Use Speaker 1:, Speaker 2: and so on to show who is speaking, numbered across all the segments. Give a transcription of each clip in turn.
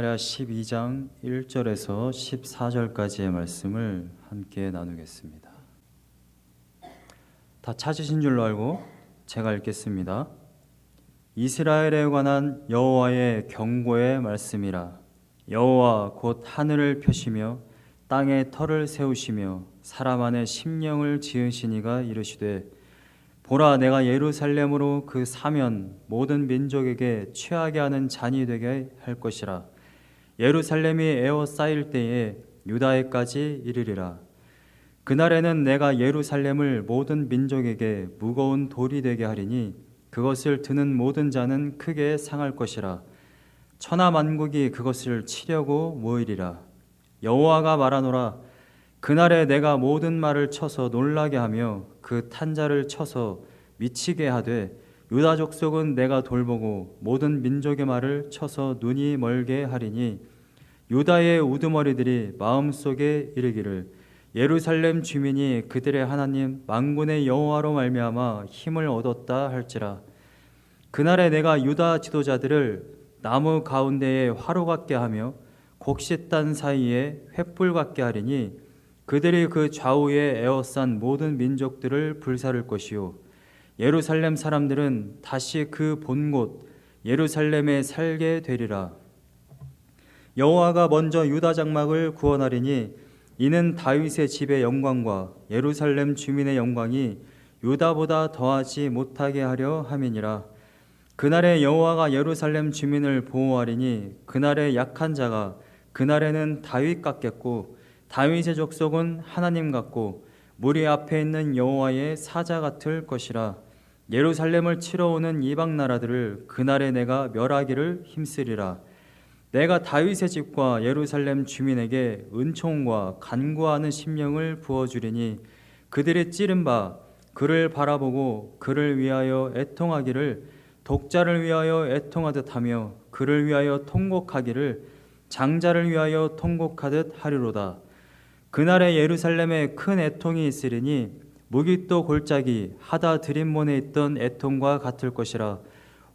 Speaker 1: 스가랴 12장 1절에서 14절까지의 말씀을 함께 나누겠습니다. 다 찾으신 줄로 알고 제가 읽겠습니다. 이스라엘에 관한 여호와의 경고의 말씀이라. 여호와 곧 하늘을 펴시며 땅에 터를 세우시며 사람 안에 심령을 지으시니가 이르시되 보라, 내가 예루살렘으로 그 사면 모든 민족에게 취하게 하는 잔이 되게 할 것이라. 예루살렘이 에워싸일 때에 유다에까지 이르리라. 그날에는 내가 예루살렘을 모든 민족에게 무거운 돌이 되게 하리니 그것을 드는 모든 자는 크게 상할 것이라. 천하 만국이 그것을 치려고 모이리라. 여호와가 말하노라. 그날에 내가 모든 말을 쳐서 놀라게 하며 그 탄자를 쳐서 미치게 하되 유다 족속은 내가 돌보고 모든 민족의 말을 쳐서 눈이 멀게 하리니 유다의 우두머리들이 마음속에 이르기를 예루살렘 주민이 그들의 하나님 만군의 여호와로 말미암아 힘을 얻었다 할지라. 그날에 내가 유다 지도자들을 나무 가운데에 화로 같게 하며 곡식단 사이에 횃불 같게 하리니 그들이 그 좌우에 에워싼 모든 민족들을 불사를 것이요 예루살렘 사람들은 다시 그 본곳 예루살렘에 살게 되리라. 여호와가 먼저 유다 장막을 구원하리니 이는 다윗의 집의 영광과 예루살렘 주민의 영광이 유다보다 더하지 못하게 하려 함이니라. 그날에 여호와가 예루살렘 주민을 보호하리니 그날에 약한 자가 그날에는 다윗 같겠고 다윗의 족속은 하나님 같고 무리 앞에 있는 여호와의 사자 같을 것이라. 예루살렘을 치러 오는 이방 나라들을 그날에 내가 멸하기를 힘쓰리라. 내가 다윗의 집과 예루살렘 주민에게 은총과 간구하는 심령을 부어주리니 그들이 찌른 바 그를 바라보고 그를 위하여 애통하기를 독자를 위하여 애통하듯 하며 그를 위하여 통곡하기를 장자를 위하여 통곡하듯 하리로다. 그날에 예루살렘에 큰 애통이 있으리니 무깃도 골짜기 하다 드림몬에 있던 애통과 같을 것이라.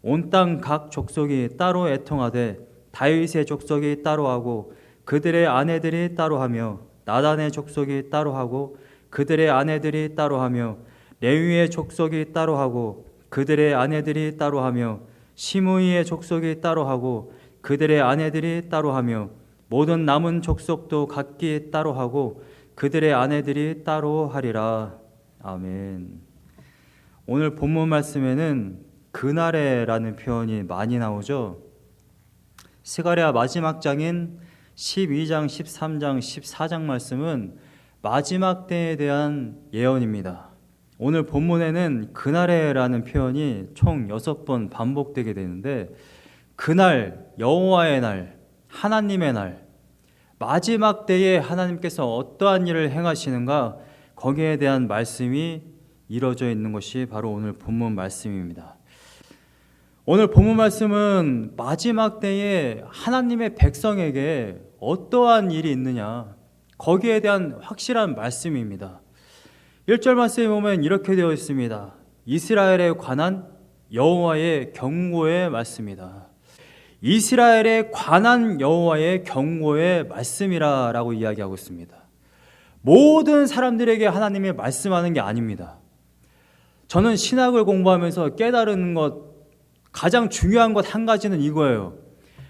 Speaker 1: 온 땅 각 족속이 따로 애통하되 다윗의 족속이 따로 하고 그들의 아내들이 따로 하며 나단의 족속이 따로 하고 그들의 아내들이 따로 하며 레위의 족속이 따로 하고 그들의 아내들이 따로 하며 시므이의 족속이 따로 하고 그들의 아내들이 따로 하며 모든 남은 족속도 각기 따로 하고 그들의 아내들이 따로 하리라. 아멘. 오늘 본문 말씀에는 그날에라는 표현이 많이 나오죠. 스가랴 마지막 장인 12장, 13장, 14장 말씀은 마지막 때에 대한 예언입니다. 오늘 본문에는 그날에라는 표현이 총 6번 반복되게 되는데 그날, 여호와의 날, 하나님의 날, 마지막 때에 하나님께서 어떠한 일을 행하시는가, 거기에 대한 말씀이 이루어져 있는 것이 바로 오늘 본문 말씀입니다. 오늘 본문 말씀은 마지막 때에 하나님의 백성에게 어떠한 일이 있느냐, 거기에 대한 확실한 말씀입니다. 1절 말씀에 보면 이렇게 되어 있습니다. 이스라엘에 관한 여호와의 경고의 말씀이다. 이스라엘에 관한 여호와의 경고의 말씀이라고 이야기하고 있습니다. 모든 사람들에게 하나님이 말씀하는 게 아닙니다. 저는 신학을 공부하면서 깨달은 것, 가장 중요한 것 한 가지는 이거예요.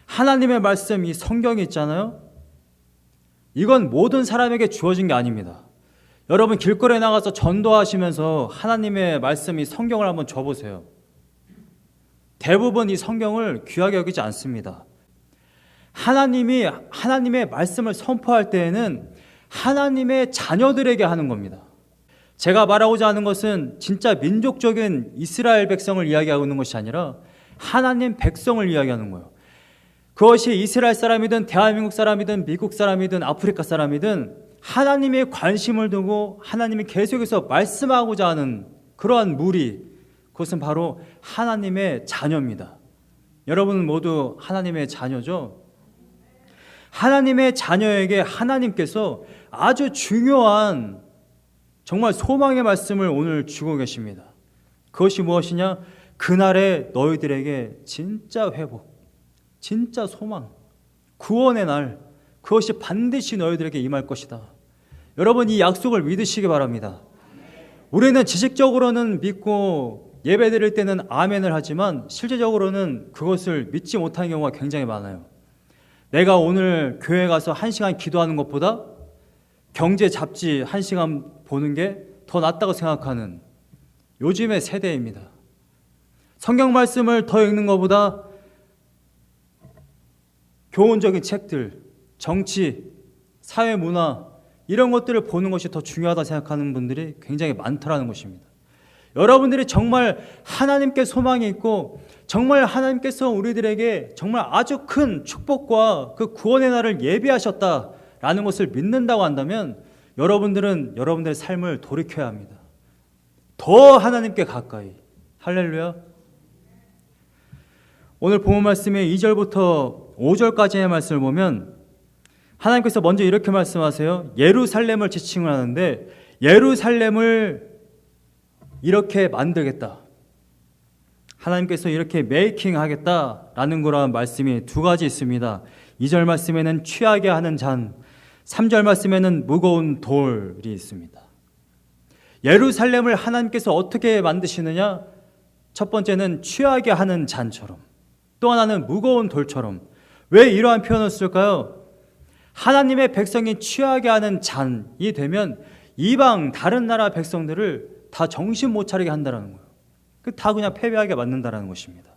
Speaker 1: 하나님의 말씀, 이 성경이 있잖아요. 이건 모든 사람에게 주어진 게 아닙니다. 여러분 길거리에 나가서 전도하시면서 하나님의 말씀, 이 성경을 한번 줘보세요. 대부분 이 성경을 귀하게 여기지 않습니다. 하나님이 하나님의 말씀을 선포할 때에는 하나님의 자녀들에게 하는 겁니다. 제가 말하고자 하는 것은 진짜 민족적인 이스라엘 백성을 이야기하고 있는 것이 아니라 하나님 백성을 이야기하는 거예요. 그것이 이스라엘 사람이든 대한민국 사람이든 미국 사람이든 아프리카 사람이든 하나님의 관심을 두고 하나님이 계속해서 말씀하고자 하는 그러한 무리, 그것은 바로 하나님의 자녀입니다. 여러분은 모두 하나님의 자녀죠? 하나님의 자녀에게 하나님께서 아주 중요한 정말 소망의 말씀을 오늘 주고 계십니다. 그것이 무엇이냐? 그날에 너희들에게 진짜 회복, 진짜 소망, 구원의 날, 그것이 반드시 너희들에게 임할 것이다. 여러분, 이 약속을 믿으시기 바랍니다. 우리는 지식적으로는 믿고 예배 드릴 때는 아멘을 하지만 실제적으로는 그것을 믿지 못하는 경우가 굉장히 많아요. 내가 오늘 교회 가서 1시간 기도하는 것보다 경제 잡지 1시간 보는 게 더 낫다고 생각하는 요즘의 세대입니다. 성경 말씀을 더 읽는 것보다 교훈적인 책들, 정치, 사회 문화 이런 것들을 보는 것이 더 중요하다 생각하는 분들이 굉장히 많더라는 것입니다. 여러분들이 정말 하나님께 소망이 있고 정말 하나님께서 우리들에게 정말 아주 큰 축복과 그 구원의 날을 예비하셨다라는 것을 믿는다고 한다면 여러분들은 여러분들의 삶을 돌이켜야 합니다. 더 하나님께 가까이. 할렐루야. 오늘 본문 말씀의 2절부터 5절까지의 말씀을 보면 하나님께서 먼저 이렇게 말씀하세요. 예루살렘을 지칭을 하는데 예루살렘을 이렇게 만들겠다. 하나님께서 이렇게 메이킹 하겠다라는 거란 말씀이 두 가지 있습니다. 2절 말씀에는 취하게 하는 잔, 3절 말씀에는 무거운 돌이 있습니다. 예루살렘을 하나님께서 어떻게 만드시느냐? 첫 번째는 취하게 하는 잔처럼, 또 하나는 무거운 돌처럼. 왜 이러한 표현을 쓸까요? 하나님의 백성이 취하게 하는 잔이 되면 이방 다른 나라 백성들을 다 정신 못 차리게 한다는 거예요. 다 그냥 패배하게 만든다는 것입니다.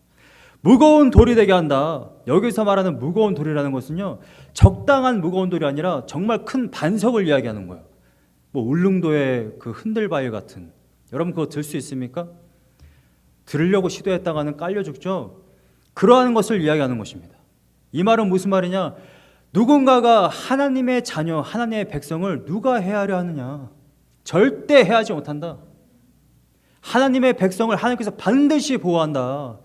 Speaker 1: 무거운 돌이 되게 한다. 여기서 말하는 무거운 돌이라는 것은요, 적당한 무거운 돌이 아니라 정말 큰 반석을 이야기하는 거예요. 뭐 울릉도의 그 흔들바위 같은. 여러분 그거 들 수 있습니까? 들으려고 시도했다가는 깔려 죽죠. 그러한 것을 이야기하는 것입니다. 이 말은 무슨 말이냐? 누군가가 하나님의 자녀, 하나님의 백성을 누가 해하려 하느냐? 절대 해하지 못한다. 하나님의 백성을 하나님께서 반드시 보호한다.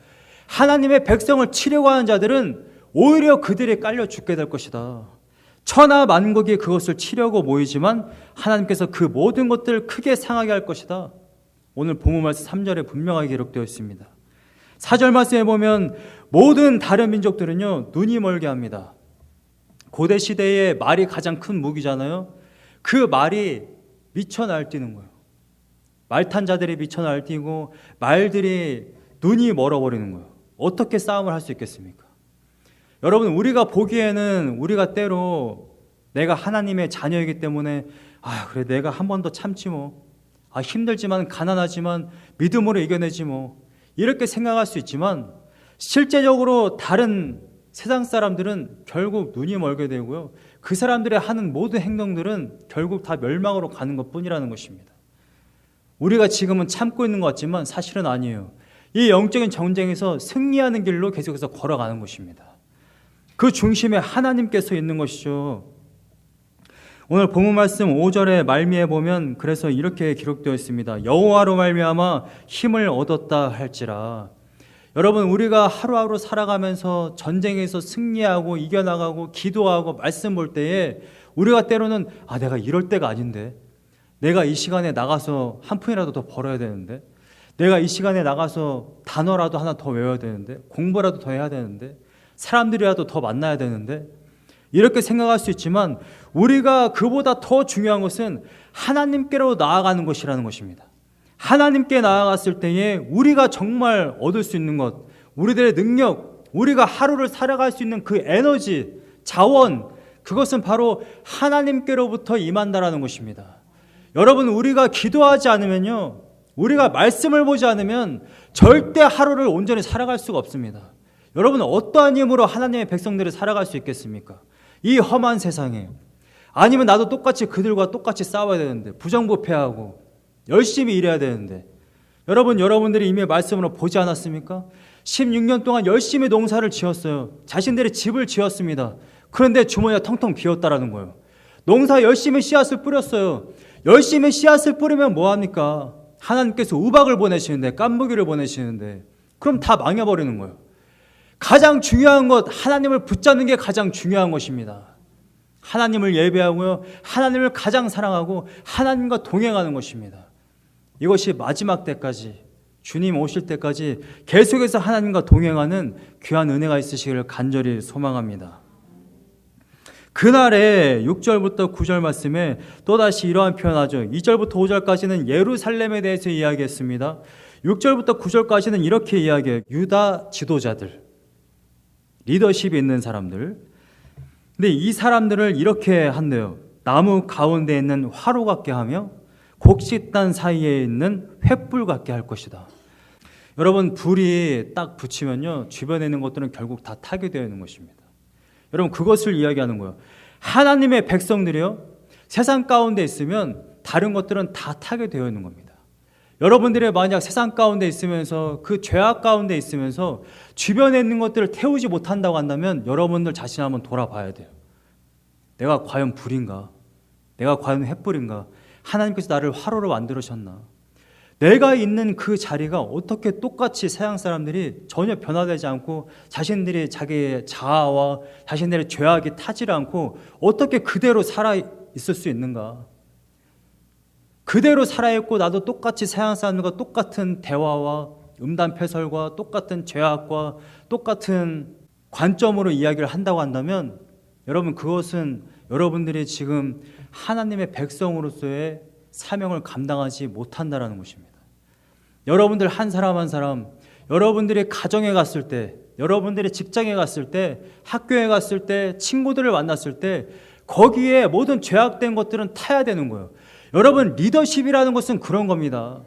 Speaker 1: 하나님의 백성을 치려고 하는 자들은 오히려 그들이 깔려 죽게 될 것이다. 천하 만국이 그것을 치려고 모이지만 하나님께서 그 모든 것들을 크게 상하게 할 것이다. 오늘 본문 말씀 3절에 분명하게 기록되어 있습니다. 4절 말씀에 보면 모든 다른 민족들은요, 눈이 멀게 합니다. 고대 시대에 말이 가장 큰 무기잖아요. 그 말이 미쳐 날뛰는 거예요. 말 탄 자들이 미쳐 날뛰고 말들이 눈이 멀어버리는 거예요. 어떻게 싸움을 할 수 있겠습니까? 여러분, 우리가 보기에는 우리가 때로 내가 하나님의 자녀이기 때문에 그래 내가 한 번 더 참지 뭐. 힘들지만 가난하지만 믿음으로 이겨내지 뭐. 이렇게 생각할 수 있지만 실제적으로 다른 세상 사람들은 결국 눈이 멀게 되고요. 그 사람들의 하는 모든 행동들은 결국 다 멸망으로 가는 것뿐이라는 것입니다. 우리가 지금은 참고 있는 것 같지만 사실은 아니에요. 이 영적인 전쟁에서 승리하는 길로 계속해서 걸어가는 것입니다. 그 중심에 하나님께서 있는 것이죠. 오늘 본문 말씀 5절에 말미에 보면 그래서 이렇게 기록되어 있습니다. 여호와로 말미암아 힘을 얻었다 할지라. 여러분, 우리가 하루하루 살아가면서 전쟁에서 승리하고 이겨나가고 기도하고 말씀 볼 때에 우리가 때로는 내가 이럴 때가 아닌데, 내가 이 시간에 나가서 한 푼이라도 더 벌어야 되는데, 내가 이 시간에 나가서 단어라도 하나 더 외워야 되는데, 공부라도 더 해야 되는데, 사람들이라도 더 만나야 되는데, 이렇게 생각할 수 있지만 우리가 그보다 더 중요한 것은 하나님께로 나아가는 것이라는 것입니다. 하나님께 나아갔을 때에 우리가 정말 얻을 수 있는 것, 우리들의 능력, 우리가 하루를 살아갈 수 있는 그 에너지, 자원, 그것은 바로 하나님께로부터 임한다라는 것입니다. 여러분, 우리가 기도하지 않으면요, 우리가 말씀을 보지 않으면 절대 하루를 온전히 살아갈 수가 없습니다. 여러분, 어떠한 힘으로 하나님의 백성들을 살아갈 수 있겠습니까? 이 험한 세상에. 아니면 나도 똑같이 그들과 똑같이 싸워야 되는데, 부정부패하고 열심히 일해야 되는데. 여러분, 여러분들이 이미 말씀으로 보지 않았습니까? 16년 동안 열심히 농사를 지었어요. 자신들의 집을 지었습니다. 그런데 주머니가 텅텅 비었다라는 거예요. 농사 열심히 씨앗을 뿌렸어요. 열심히 씨앗을 뿌리면 뭐합니까? 하나님께서 우박을 보내시는데, 깐부기를 보내시는데, 그럼 다 망해버리는 거예요. 가장 중요한 것, 하나님을 붙잡는 게 가장 중요한 것입니다. 하나님을 예배하고요, 하나님을 가장 사랑하고 하나님과 동행하는 것입니다. 이것이 마지막 때까지, 주님 오실 때까지 계속해서 하나님과 동행하는 귀한 은혜가 있으시기를 간절히 소망합니다. 그날에 6절부터 9절 말씀에 또다시 이러한 표현하죠. 2절부터 5절까지는 예루살렘에 대해서 이야기했습니다. 6절부터 9절까지는 이렇게 이야기해요. 유다 지도자들, 리더십이 있는 사람들. 근데 이 사람들을 이렇게 한대요. 나무 가운데 있는 화로 같게 하며 곡식단 사이에 있는 횃불 같게 할 것이다. 여러분, 불이 딱 붙이면요, 주변에 있는 것들은 결국 다 타게 되어 있는 것입니다. 여러분, 그것을 이야기하는 거예요. 하나님의 백성들이요, 세상 가운데 있으면 다른 것들은 다 타게 되어 있는 겁니다. 여러분들이 만약 세상 가운데 있으면서 그 죄악 가운데 있으면서 주변에 있는 것들을 태우지 못한다고 한다면 여러분들 자신 한번 돌아봐야 돼요. 내가 과연 불인가? 내가 과연 횃불인가? 하나님께서 나를 화로로 만들으셨나? 내가 있는 그 자리가 어떻게 똑같이 서양 사람들이 전혀 변화되지 않고 자신들이 자기의 자아와 자신들의 죄악이 타지 않고 어떻게 그대로 살아 있을 수 있는가? 그대로 살아있고 나도 똑같이 서양 사람들과 똑같은 대화와 음담패설과 똑같은 죄악과 똑같은 관점으로 이야기를 한다고 한다면 여러분, 그것은 여러분들이 지금 하나님의 백성으로서의 사명을 감당하지 못한다라는 것입니다. 여러분들 한 사람 한 사람, 여러분들이 가정에 갔을 때, 여러분들이 직장에 갔을 때, 학교에 갔을 때, 친구들을 만났을 때 거기에 모든 죄악된 것들은 타야 되는 거예요. 여러분, 리더십이라는 것은 그런 겁니다.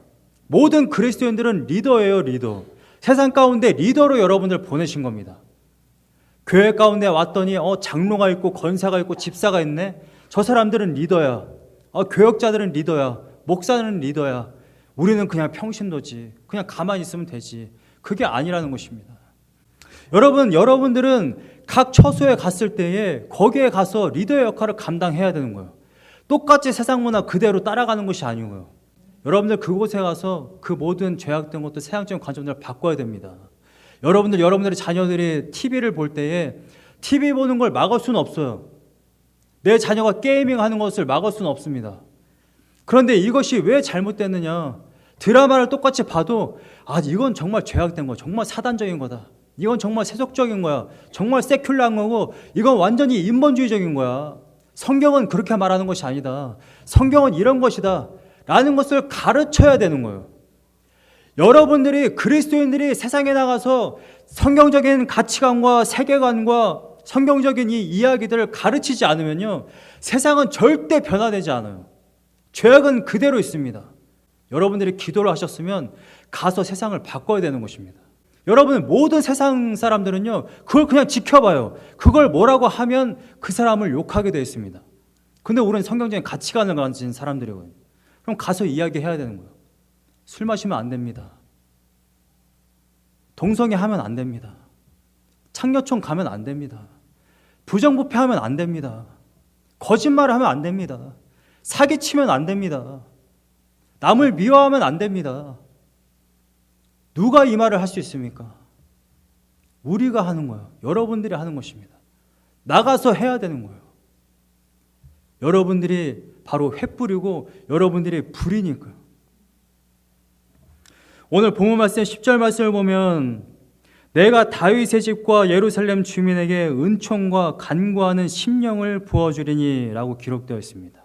Speaker 1: 모든 그리스도인들은 리더예요, 리더. 세상 가운데 리더로 여러분들 보내신 겁니다. 교회 가운데 왔더니 장로가 있고 권사가 있고 집사가 있네. 저 사람들은 리더야. 교역자들은 리더야. 목사는 리더야. 우리는 그냥 평신도지. 그냥 가만히 있으면 되지. 그게 아니라는 것입니다. 여러분들은 각 처소에 갔을 때에 거기에 가서 리더의 역할을 감당해야 되는 거예요. 똑같이 세상 문화 그대로 따라가는 것이 아니고요. 여러분들 그곳에 가서 그 모든 죄악된 것들, 세상적인 관점들을 바꿔야 됩니다. 여러분들의 자녀들이 TV를 볼 때에 TV 보는 걸 막을 수는 없어요. 내 자녀가 게이밍하는 것을 막을 수는 없습니다. 그런데 이것이 왜 잘못됐느냐? 드라마를 똑같이 봐도 이건 정말 죄악된 거야. 정말 사단적인 거다. 이건 정말 세속적인 거야. 정말 세큘러한 거고 이건 완전히 인본주의적인 거야. 성경은 그렇게 말하는 것이 아니다. 성경은 이런 것이다. 라는 것을 가르쳐야 되는 거예요. 여러분들이 그리스도인들이 세상에 나가서 성경적인 가치관과 세계관과 성경적인 이 이야기들을 가르치지 않으면요, 세상은 절대 변화되지 않아요. 죄악은 그대로 있습니다. 여러분들이 기도를 하셨으면 가서 세상을 바꿔야 되는 것입니다. 여러분, 모든 세상 사람들은요, 그걸 그냥 지켜봐요. 그걸 뭐라고 하면 그 사람을 욕하게 되어 있습니다. 근데 우리는 성경적인 가치관을 가진 사람들이거든요. 그럼 가서 이야기해야 되는 거예요. 술 마시면 안 됩니다. 동성애 하면 안 됩니다. 창녀촌 가면 안 됩니다. 부정부패하면 안 됩니다. 거짓말을 하면 안 됩니다. 사기치면 안 됩니다. 남을 미워하면 안 됩니다. 누가 이 말을 할 수 있습니까? 우리가 하는 거예요. 여러분들이 하는 것입니다. 나가서 해야 되는 거예요. 여러분들이 바로 횃불이고 여러분들이 불이니까요. 오늘 본문 말씀 10절 말씀을 보면 내가 다윗의 집과 예루살렘 주민에게 은총과 간구하는 심령을 부어주리니 라고 기록되어 있습니다.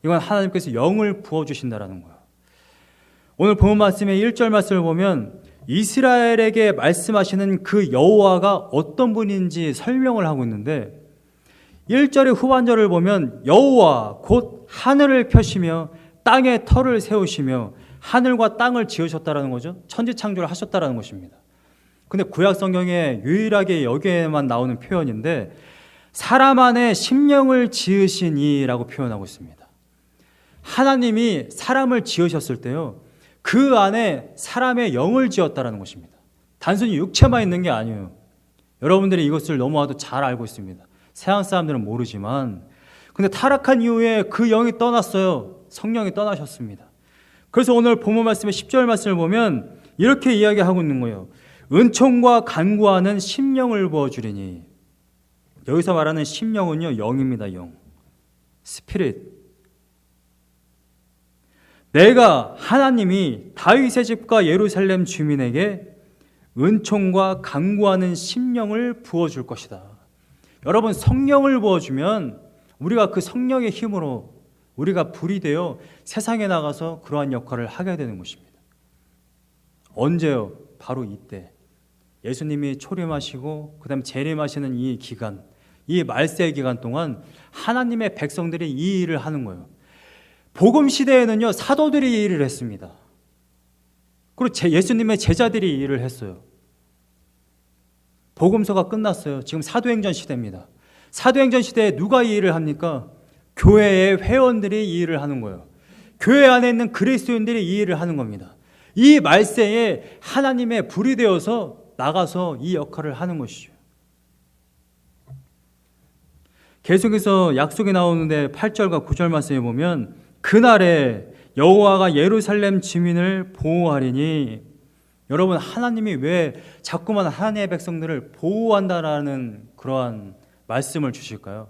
Speaker 1: 이건 하나님께서 영을 부어주신다라는 거예요. 오늘 본문 말씀의 1절 말씀을 보면 이스라엘에게 말씀하시는 그 여호와가 어떤 분인지 설명을 하고 있는데 1절의 후반절을 보면 여호와 곧 하늘을 펴시며 땅에 터를 세우시며 하늘과 땅을 지으셨다라는 거죠. 천지창조를 하셨다라는 것입니다. 근데 구약 성경에 유일하게 여기에만 나오는 표현인데 사람 안에 심령을 지으시니라고 표현하고 있습니다. 하나님이 사람을 지으셨을 때요, 그 안에 사람의 영을 지었다라는 것입니다. 단순히 육체만 있는 게 아니에요. 여러분들이 이것을 너무나도 잘 알고 있습니다. 서양 사람들은 모르지만, 근데 타락한 이후에 그 영이 떠났어요. 성령이 떠나셨습니다. 그래서 오늘 본문 말씀의 10절 말씀을 보면 이렇게 이야기하고 있는 거예요. 은총과 간구하는 심령을 부어주리니. 여기서 말하는 심령은요, 영입니다. 영. 스피릿. 내가 하나님이 다윗의 집과 예루살렘 주민에게 은총과 간구하는 심령을 부어줄 것이다. 여러분, 성령을 부어주면 우리가 그 성령의 힘으로 우리가 불이 되어 세상에 나가서 그러한 역할을 하게 되는 것입니다. 언제요? 바로 이때 예수님이 초림하시고 그 다음에 재림하시는 이 기간, 이 말세 기간 동안 하나님의 백성들이 이 일을 하는 거예요. 복음 시대에는요, 사도들이 이 일을 했습니다. 그리고 예수님의 제자들이 이 일을 했어요. 복음서가 끝났어요. 지금 사도행전 시대입니다. 사도행전 시대에 누가 이 일을 합니까? 교회의 회원들이 이 일을 하는 거예요. 교회 안에 있는 그리스도인들이 이 일을 하는 겁니다. 이 말세에 하나님의 불이 되어서 나가서 이 역할을 하는 것이죠. 계속해서 약속이 나오는데 8절과 9절 말씀에 보면 그날에 여호와가 예루살렘 주민을 보호하리니, 여러분, 하나님이 왜 자꾸만 하나님의 백성들을 보호한다라는 그러한 말씀을 주실까요?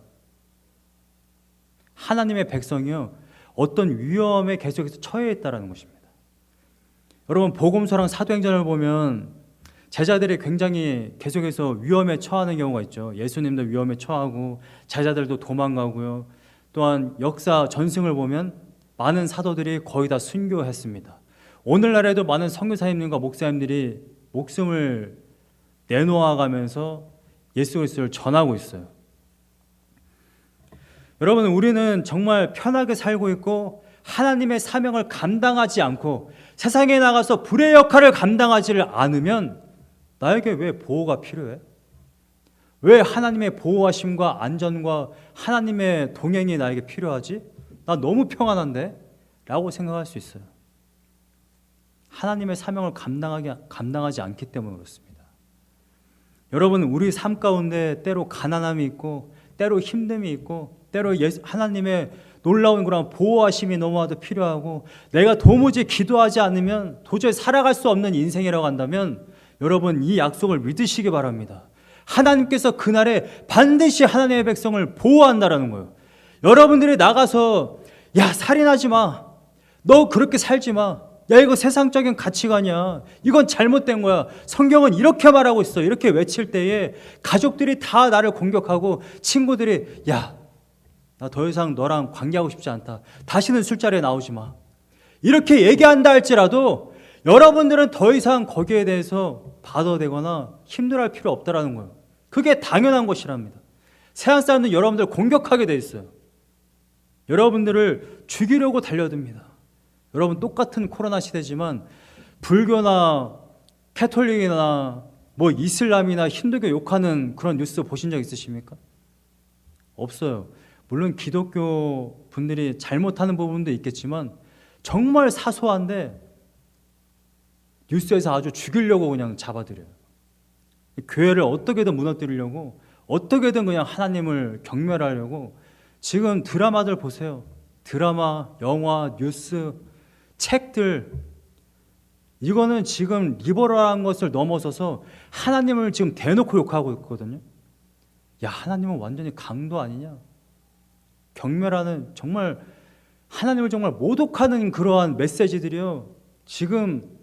Speaker 1: 하나님의 백성이요, 어떤 위험에 계속해서 처해 있다는 것입니다. 여러분, 복음서랑 사도행전을 보면 제자들이 굉장히 계속해서 위험에 처하는 경우가 있죠. 예수님도 위험에 처하고 제자들도 도망가고요. 또한 역사 전승을 보면 많은 사도들이 거의 다 순교했습니다. 오늘날에도 많은 선교사님들과 목사님들이 목숨을 내놓아가면서 예수 그리스도를 전하고 있어요. 여러분, 우리는 정말 편하게 살고 있고 하나님의 사명을 감당하지 않고 세상에 나가서 불의 역할을 감당하지를 않으면 나에게 왜 보호가 필요해? 왜 하나님의 보호하심과 안전과 하나님의 동행이 나에게 필요하지? 나 너무 평안한데? 라고 생각할 수 있어요. 하나님의 사명을 감당하지 않기 때문에 그렇습니다. 여러분, 우리 삶 가운데 때로 가난함이 있고 때로 힘듦이 있고 때로 하나님의 놀라운 그런 보호하심이 너무나도 필요하고 내가 도무지 기도하지 않으면 도저히 살아갈 수 없는 인생이라고 한다면 여러분, 이 약속을 믿으시기 바랍니다. 하나님께서 그날에 반드시 하나님의 백성을 보호한다라는 거예요. 여러분들이 나가서 야, 살인하지 마, 너 그렇게 살지 마, 야, 이거 세상적인 가치관이야, 이건 잘못된 거야, 성경은 이렇게 말하고 있어, 이렇게 외칠 때에 가족들이 다 나를 공격하고 친구들이 야, 나 더 이상 너랑 관계하고 싶지 않다, 다시는 술자리에 나오지 마, 이렇게 얘기한다 할지라도 여러분들은 더 이상 거기에 대해서 받아대거나 힘들어할 필요 없다라는 거예요. 그게 당연한 것이랍니다. 세상 사람들은 여러분들을 공격하게 돼 있어요. 여러분들을 죽이려고 달려듭니다. 여러분, 똑같은 코로나 시대지만 불교나 캐톨릭이나 뭐 이슬람이나 힌두교 욕하는 그런 뉴스 보신 적 있으십니까? 없어요. 물론 기독교 분들이 잘못하는 부분도 있겠지만 정말 사소한데 뉴스에서 아주 죽이려고 그냥 잡아들여요. 교회를 어떻게든 무너뜨리려고, 어떻게든 그냥 하나님을 경멸하려고. 지금 드라마들 보세요. 드라마, 영화, 뉴스, 책들, 이거는 지금 리버럴한 것을 넘어서서 하나님을 지금 대놓고 욕하고 있거든요. 야, 하나님은 완전히 강도 아니냐? 경멸하는, 정말 하나님을 정말 모독하는 그러한 메시지들이요, 지금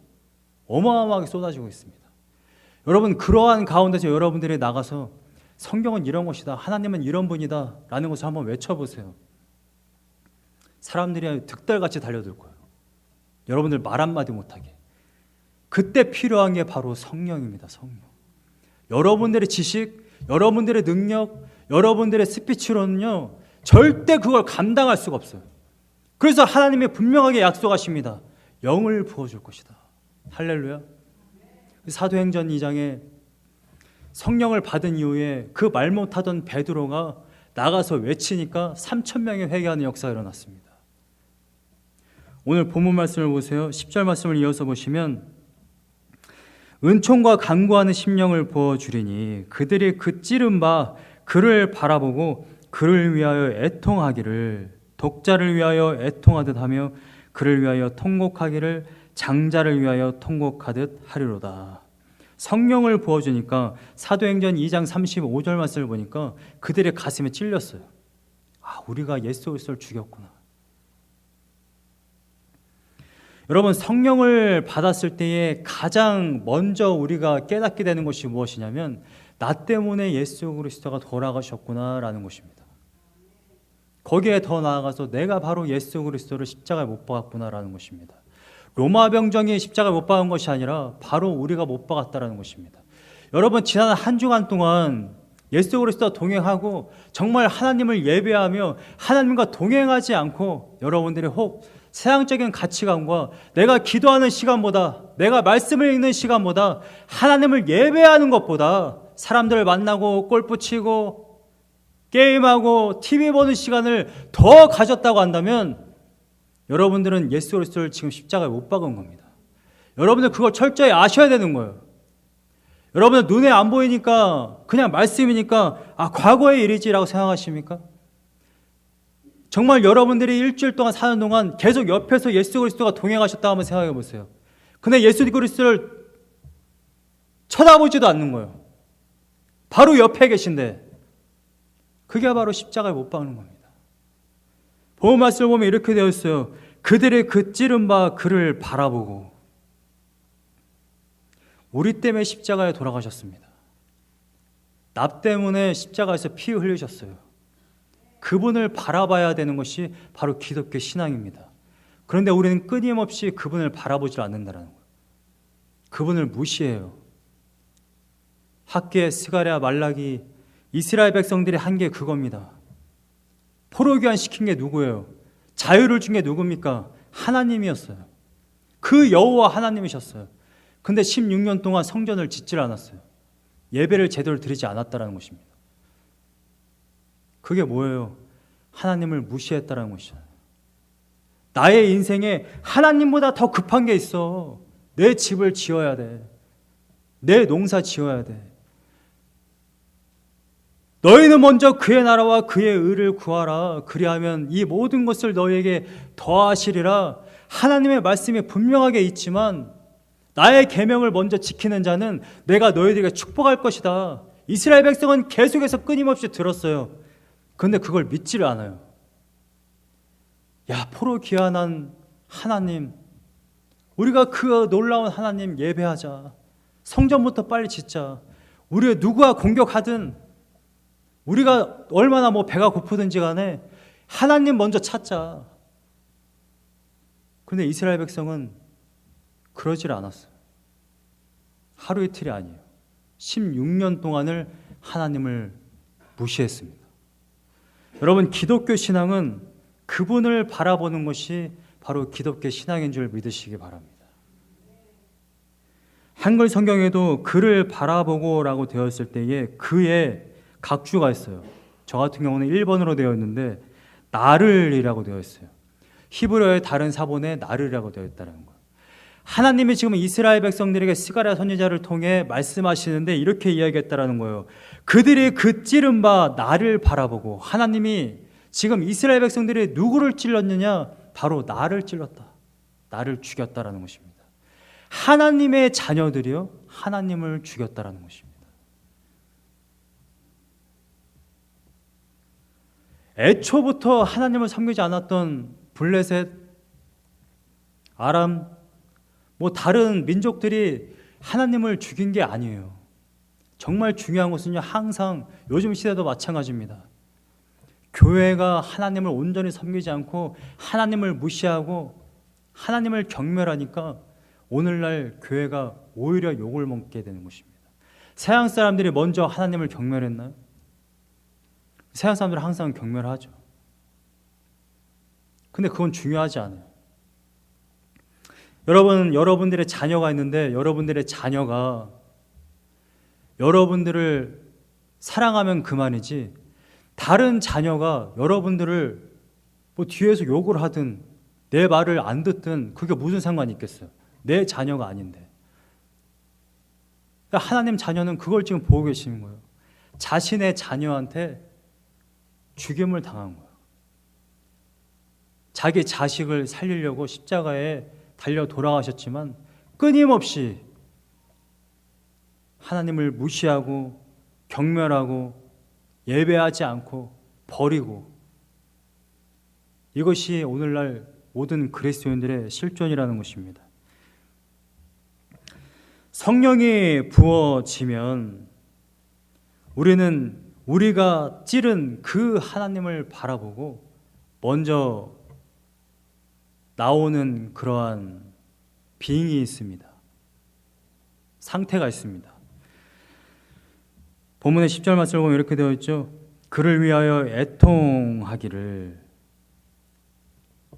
Speaker 1: 어마어마하게 쏟아지고 있습니다. 여러분, 그러한 가운데서 여러분들이 나가서 성경은 이런 것이다, 하나님은 이런 분이다 라는 것을 한번 외쳐보세요. 사람들이 득달같이 달려들 거예요. 여러분들 말 한마디 못하게. 그때 필요한 게 바로 성령입니다. 성령. 여러분들의 지식, 여러분들의 능력, 여러분들의 스피치로는요 절대 그걸 감당할 수가 없어요. 그래서 하나님이 분명하게 약속하십니다. 영을 부어줄 것이다. 할렐루야. 사도행전 2장에 성령을 받은 이후에 그 말 못하던 베드로가 나가서 외치니까 3,000명이 회개하는 역사가 일어났습니다. 오늘 본문 말씀을 보세요. 10절 말씀을 이어서 보시면 은총과 간구하는 심령을 부어주리니 그들이 그 찌른 바 그를 바라보고 그를 위하여 애통하기를, 독자를 위하여 애통하듯 하며 그를 위하여 통곡하기를 장자를 위하여 통곡하듯 하리로다. 성령을 부어주니까 사도행전 2장 35절 말씀을 보니까 그들의 가슴에 찔렸어요. 아, 우리가 예수 그리스도를 죽였구나. 여러분, 성령을 받았을 때에 가장 먼저 우리가 깨닫게 되는 것이 무엇이냐면 나 때문에 예수 그리스도가 돌아가셨구나라는 것입니다. 거기에 더 나아가서 내가 바로 예수 그리스도를 십자가에 못 박았구나라는 것입니다. 로마 병정이 십자가에 못 박은 것이 아니라 바로 우리가 못 박았다라는 것입니다. 여러분, 지난 한 주간 동안 예수 그리스도와 동행하고 정말 하나님을 예배하며 하나님과 동행하지 않고 여러분들이 혹 세상적인 가치관과 내가 기도하는 시간보다, 내가 말씀을 읽는 시간보다, 하나님을 예배하는 것보다 사람들을 만나고 골프 치고 게임하고 TV 보는 시간을 더 가졌다고 한다면 여러분들은 예수 그리스도를 지금 십자가에 못 박은 겁니다. 여러분들 그걸 철저히 아셔야 되는 거예요. 여러분들 눈에 안 보이니까 그냥 말씀이니까 과거의 일이지라고 생각하십니까? 정말 여러분들이 일주일 동안 사는 동안 계속 옆에서 예수 그리스도가 동행하셨다 한번 생각해 보세요. 근데 예수 그리스도를 쳐다보지도 않는 거예요. 바로 옆에 계신데 그게 바로 십자가에 못 박는 겁니다. 본문 말씀을 보면 이렇게 되어 있어요. 그들의 그 찌른 바 그를 바라보고. 우리 때문에 십자가에 돌아가셨습니다. 나 때문에 십자가에서 피 흘리셨어요. 그분을 바라봐야 되는 것이 바로 기독교 신앙입니다. 그런데 우리는 끊임없이 그분을 바라보지 않는다는 거예요. 그분을 무시해요. 학계, 스가랴, 말라기, 이스라엘 백성들이 한 게 그겁니다. 포로교환 시킨 게 누구예요? 자유를 준 게 누굽니까? 하나님이었어요. 그 여호와 하나님이셨어요. 근데 16년 동안 성전을 짓질 않았어요. 예배를 제대로 드리지 않았다는 것입니다. 그게 뭐예요? 하나님을 무시했다는 것이잖아요. 나의 인생에 하나님보다 더 급한 게 있어. 내 집을 지어야 돼. 내 농사 지어야 돼. 너희는 먼저 그의 나라와 그의 의를 구하라. 그리하면 이 모든 것을 너희에게 더하시리라. 하나님의 말씀이 분명하게 있지만 나의 계명을 먼저 지키는 자는 내가 너희들에게 축복할 것이다. 이스라엘 백성은 계속해서 끊임없이 들었어요. 그런데 그걸 믿지를 않아요. 야, 포로 귀환한 하나님, 우리가 그 놀라운 하나님 예배하자. 성전부터 빨리 짓자. 우리가 누가 공격하든 우리가 얼마나 배가 고프든지 간에 하나님 먼저 찾자. 그런데 이스라엘 백성은 그러질 않았어요. 하루 이틀이 아니에요. 16년 동안을 하나님을 무시했습니다. 여러분, 기독교 신앙은 그분을 바라보는 것이 바로 기독교 신앙인 줄 믿으시기 바랍니다. 한글 성경에도 그를 바라보고 라고 되어 있을 때에 그의 각주가 있어요. 저 같은 경우는 1번으로 되어 있는데 나를이라고 되어 있어요. 히브리어의 다른 사본에 나를이라고 되어 있다는 거예요. 하나님이 지금 이스라엘 백성들에게 스가랴 선지자를 통해 말씀하시는데 이렇게 이야기했다라는 거예요. 그들이 그 찌른 바 나를 바라보고. 하나님이 지금 이스라엘 백성들이 누구를 찔렀느냐? 바로 나를 찔렀다. 나를 죽였다라는 것입니다. 하나님의 자녀들이요, 하나님을 죽였다라는 것입니다. 애초부터 하나님을 섬기지 않았던 블레셋, 아람, 다른 민족들이 하나님을 죽인 게 아니에요. 정말 중요한 것은요, 항상 요즘 시대도 마찬가지입니다. 교회가 하나님을 온전히 섬기지 않고 하나님을 무시하고 하나님을 경멸하니까 오늘날 교회가 오히려 욕을 먹게 되는 것입니다. 서양 사람들이 먼저 하나님을 경멸했나요? 서양 사람들은 항상 경멸하죠. 근데 그건 중요하지 않아요. 여러분들의 자녀가 있는데 여러분들의 자녀가 여러분들을 사랑하면 그만이지, 다른 자녀가 여러분들을 뒤에서 욕을 하든 내 말을 안 듣든 그게 무슨 상관이 있겠어요? 내 자녀가 아닌데. 그러니까 하나님 자녀는 그걸 지금 보고 계시는 거예요. 자신의 자녀한테 죽임을 당한 거예요. 자기 자식을 살리려고 십자가에 달려 돌아가셨지만 끊임없이 하나님을 무시하고 경멸하고 예배하지 않고 버리고, 이것이 오늘날 모든 그리스도인들의 실존이라는 것입니다. 성령이 부어지면 우리는 우리가 찌른 그 하나님을 바라보고 먼저 나오는 그러한 빙이 있습니다. 상태가 있습니다. 본문의 10절 말씀을 보면 이렇게 되어 있죠. 그를 위하여 애통하기를.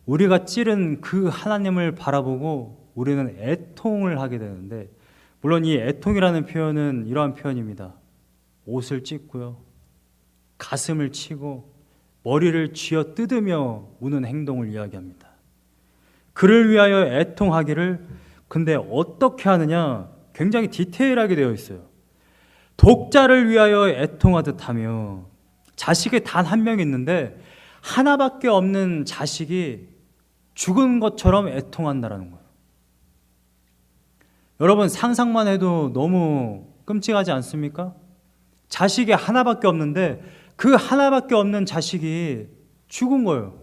Speaker 1: 우리가 찌른 그 하나님을 바라보고 우리는 애통을 하게 되는데, 물론 이 애통이라는 표현은 이러한 표현입니다. 옷을 찢고요, 가슴을 치고 머리를 쥐어 뜯으며 우는 행동을 이야기합니다. 그를 위하여 애통하기를. 근데 어떻게 하느냐? 굉장히 디테일하게 되어 있어요. 독자를 위하여 애통하듯 하며. 자식이 단 한 명 있는데 하나밖에 없는 자식이 죽은 것처럼 애통한다라는 거예요. 여러분, 상상만 해도 너무 끔찍하지 않습니까? 자식이 하나밖에 없는데 그 하나밖에 없는 자식이 죽은 거예요.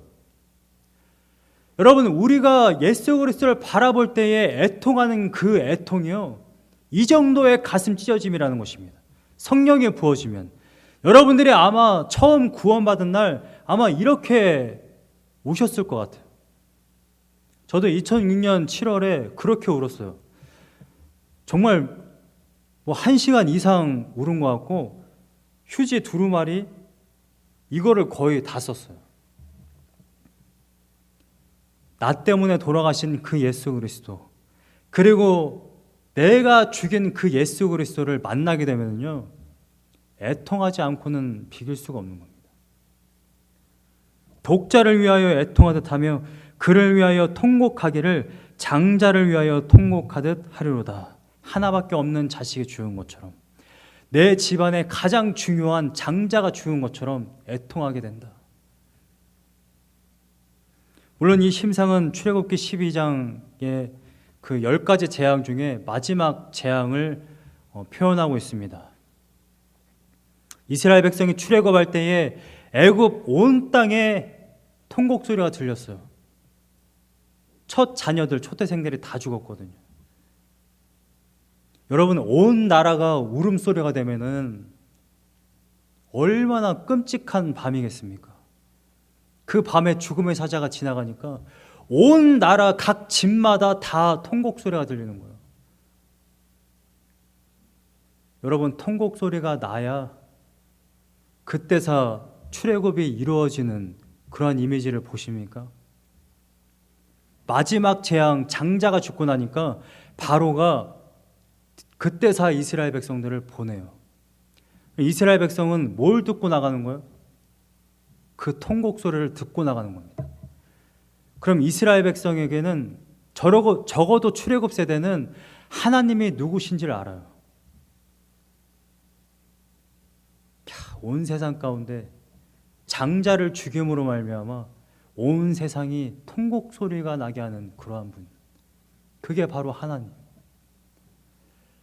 Speaker 1: 여러분, 우리가 예수 그리스도를 바라볼 때에 애통하는 그 애통이요, 이 정도의 가슴 찢어짐이라는 것입니다. 성령이 부어지면 여러분들이 아마 처음 구원받은 날 아마 이렇게 우셨을 것 같아요. 저도 2006년 7월에 그렇게 울었어요. 정말 뭐 1시간 이상 울은 것 같고, 휴지 두루마리 이거를 거의 다 썼어요. 나 때문에 돌아가신 그 예수 그리스도, 그리고 내가 죽인 그 예수 그리스도를 만나게 되면요, 애통하지 않고는 비길 수가 없는 겁니다. 독자를 위하여 애통하듯 하며 그를 위하여 통곡하기를 장자를 위하여 통곡하듯 하리로다. 하나밖에 없는 자식이 죽은 것처럼, 내 집안의 가장 중요한 장자가 죽은 것처럼 애통하게 된다. 물론 이 심상은 출애굽기 12장의 그 10가지 재앙 중에 마지막 재앙을 표현하고 있습니다. 이스라엘 백성이 출애굽할 때에 애굽 온 땅에 통곡 소리가 들렸어요. 첫 자녀들, 초태생들이 다 죽었거든요. 여러분, 온 나라가 울음소리가 되면은 얼마나 끔찍한 밤이겠습니까? 그 밤에 죽음의 사자가 지나가니까 온 나라 각 집마다 다 통곡 소리가 들리는 거예요. 여러분, 통곡 소리가 나야 그때서 출애굽이 이루어지는 그러한 이미지를 보십니까? 마지막 재앙, 장자가 죽고 나니까 바로가 그때서 이스라엘 백성들을 보내요. 이스라엘 백성은 뭘 듣고 나가는 거예요? 그 통곡 소리를 듣고 나가는 겁니다. 그럼 이스라엘 백성에게는 적어도 출애굽 세대는 하나님이 누구신지를 알아요. 온 세상 가운데 장자를 죽임으로 말미암아 온 세상이 통곡 소리가 나게 하는 그러한 분, 그게 바로 하나님.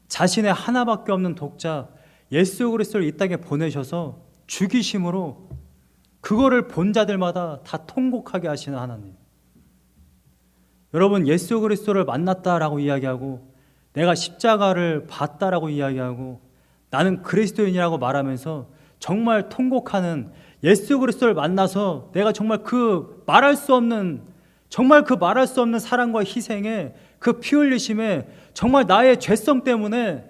Speaker 1: 자신의 하나밖에 없는 독자 예수 그리스도를 이 땅에 보내셔서 죽이심으로 그거를 본 자들마다 다 통곡하게 하시는 하나님. 여러분, 예수 그리스도를 만났다라고 이야기하고, 내가 십자가를 봤다라고 이야기하고, 나는 그리스도인이라고 말하면서 정말 통곡하는, 예수 그리스도를 만나서 내가 정말 그 말할 수 없는 사랑과 희생에, 그 피 흘리심에, 정말 나의 죄성 때문에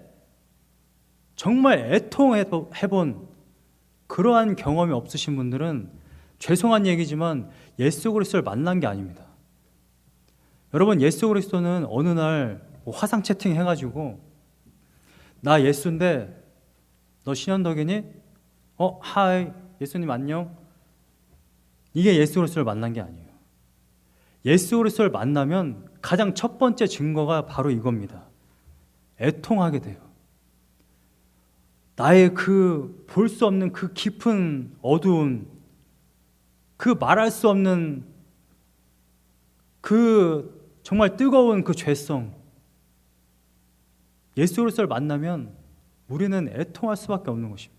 Speaker 1: 정말 애통해본 그러한 경험이 없으신 분들은 죄송한 얘기지만 예수 그리스도를 만난 게 아닙니다. 여러분, 예수 그리스도는 어느 날 화상 채팅 해가지고, 나 예수인데 너 신현덕이니? 하이, 예수님 안녕? 이게 예수 그리스도를 만난 게 아니에요. 예수 그리스도를 만나면 가장 첫 번째 증거가 바로 이겁니다. 애통하게 돼요. 나의 그 볼 수 없는 그 깊은 어두운, 그 말할 수 없는 그 정말 뜨거운 그 죄성, 예수 그리스도를 만나면 우리는 애통할 수밖에 없는 것입니다.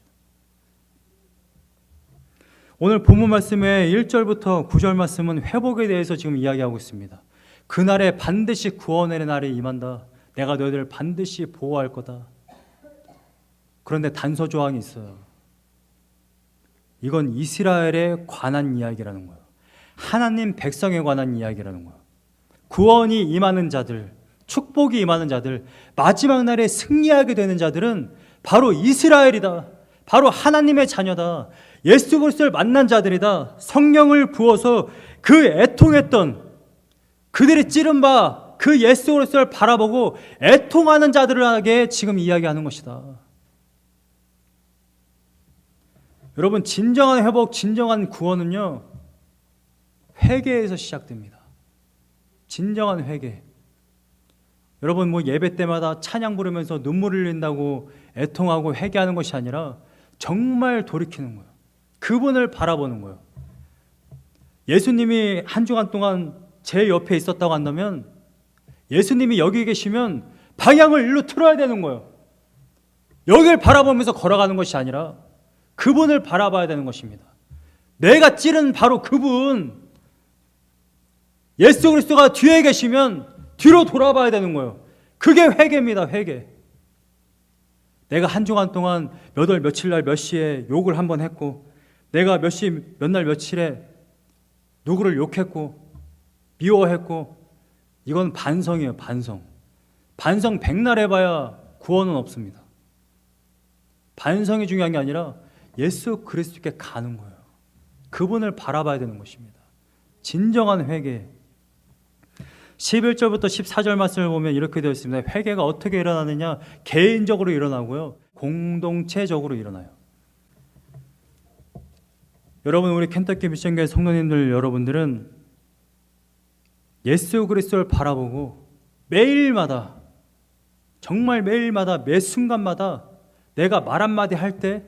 Speaker 1: 오늘 본문 말씀의 1절부터 9절 말씀은 회복에 대해서 지금 이야기하고 있습니다. 그날에 반드시 구원의 날이 임한다. 내가 너희들을 반드시 보호할 거다. 그런데 단서 조항이 있어요. 이건 이스라엘에 관한 이야기라는 거예요. 하나님 백성에 관한 이야기라는 거예요. 구원이 임하는 자들, 축복이 임하는 자들, 마지막 날에 승리하게 되는 자들은 바로 이스라엘이다. 바로 하나님의 자녀다. 예수 그리스도를 만난 자들이다. 성령을 부어서 그 애통했던, 그들이 찌른 바 그 예수 그리스도를 바라보고 애통하는 자들에게 지금 이야기하는 것이다. 여러분, 진정한 회복, 진정한 구원은요, 회개에서 시작됩니다. 진정한 회개. 여러분, 예배 때마다 찬양 부르면서 눈물 흘린다고 애통하고 회개하는 것이 아니라 정말 돌이키는 거예요. 그분을 바라보는 거예요. 예수님이 한 주간 동안 제 옆에 있었다고 한다면, 예수님이 여기 계시면 방향을 일로 틀어야 되는 거예요. 여기를 바라보면서 걸어가는 것이 아니라 그분을 바라봐야 되는 것입니다. 내가 찌른 바로 그분, 예수 그리스도가 뒤에 계시면 뒤로 돌아봐야 되는 거예요. 그게 회개입니다. 회개. 내가 한 주간 동안 몇 월 며칠 날 몇 시에 욕을 한번 했고, 내가 몇 시 몇 날 며칠에 누구를 욕했고 미워했고, 이건 반성이에요. 반성. 반성 백날 해봐야 구원은 없습니다. 반성이 중요한 게 아니라 예수 그리스도께 가는 거예요. 그분을 바라봐야 되는 것입니다. 진정한 회개. 11절부터 14절 말씀을 보면 이렇게 되어 있습니다. 회개가 어떻게 일어나느냐? 개인적으로 일어나고요, 공동체적으로 일어나요. 여러분, 우리 켄터키 미션교회 성도님들 여러분들은 예수 그리스도를 바라보고 매일마다, 정말 매일마다, 매 순간마다 내가 말 한마디 할 때,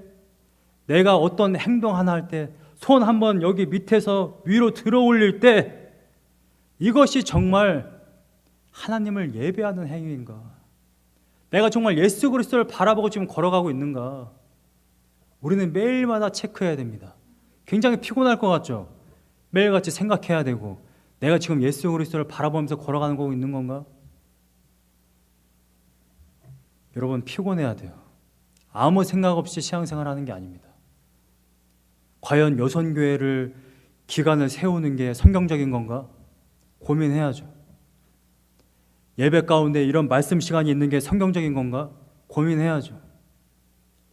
Speaker 1: 내가 어떤 행동 하나 할 때, 손 한번 여기 밑에서 위로 들어 올릴 때, 이것이 정말 하나님을 예배하는 행위인가? 내가 정말 예수 그리스도를 바라보고 지금 걸어가고 있는가? 우리는 매일마다 체크해야 됩니다. 굉장히 피곤할 것 같죠? 매일같이 생각해야 되고, 내가 지금 예수 그리스도를 바라보면서 걸어가는 거 있는 건가? 여러분, 피곤해야 돼요. 아무 생각 없이 신앙생활 하는 게 아닙니다. 과연 여선교회를 기간을 세우는 게 성경적인 건가? 고민해야죠. 예배 가운데 이런 말씀 시간이 있는 게 성경적인 건가? 고민해야죠.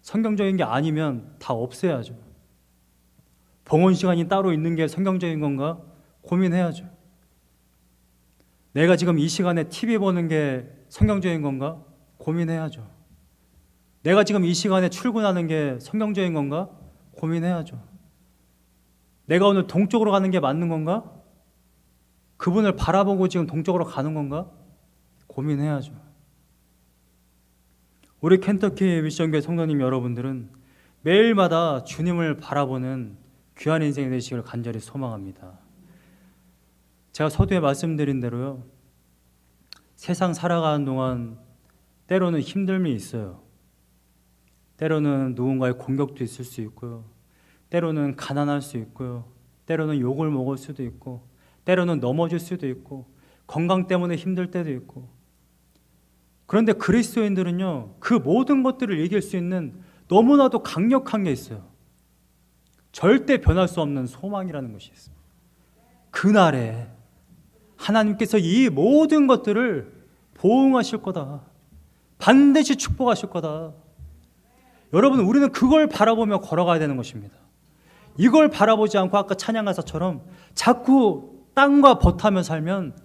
Speaker 1: 성경적인 게 아니면 다 없애야죠. 봉헌 시간이 따로 있는 게 성경적인 건가? 고민해야죠. 내가 지금 이 시간에 TV 보는 게 성경적인 건가? 고민해야죠. 내가 지금 이 시간에 출근하는 게 성경적인 건가? 고민해야죠. 내가 오늘 동쪽으로 가는 게 맞는 건가? 그분을 바라보고 지금 동쪽으로 가는 건가? 고민해야죠. 우리 켄터키 미션교회 성도님 여러분들은 매일마다 주님을 바라보는 귀한 인생이 되시기를 간절히 소망합니다. 제가 서두에 말씀드린 대로요, 세상 살아가는 동안 때로는 힘듦이 있어요. 때로는 누군가의 공격도 있을 수 있고요, 때로는 가난할 수 있고요, 때로는 욕을 먹을 수도 있고, 때로는 넘어질 수도 있고, 건강 때문에 힘들 때도 있고. 그런데 그리스도인들은요, 그 모든 것들을 이길 수 있는 너무나도 강력한 게 있어요. 절대 변할 수 없는 소망이라는 것이 있어요. 그날에 하나님께서 이 모든 것들을 보응하실 거다. 반드시 축복하실 거다. 여러분, 우리는 그걸 바라보며 걸어가야 되는 것입니다. 이걸 바라보지 않고 아까 찬양가사처럼 자꾸 땅과 버타며 살면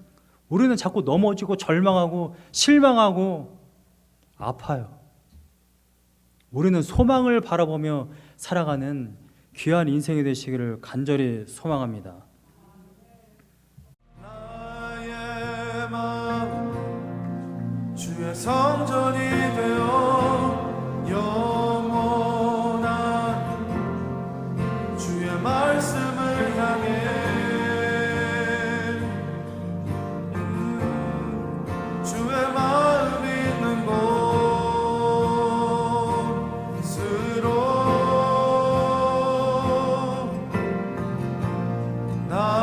Speaker 1: 우리는 자꾸 넘어지고 절망하고 실망하고 아파요. 우리는 소망을 바라보며 살아가는 귀한 인생이 되시기를 간절히 소망합니다.
Speaker 2: 나의 마음 주의 성전이 되어 영원한 주의 말씀을 향해 주의 마음 있는 곳으로 나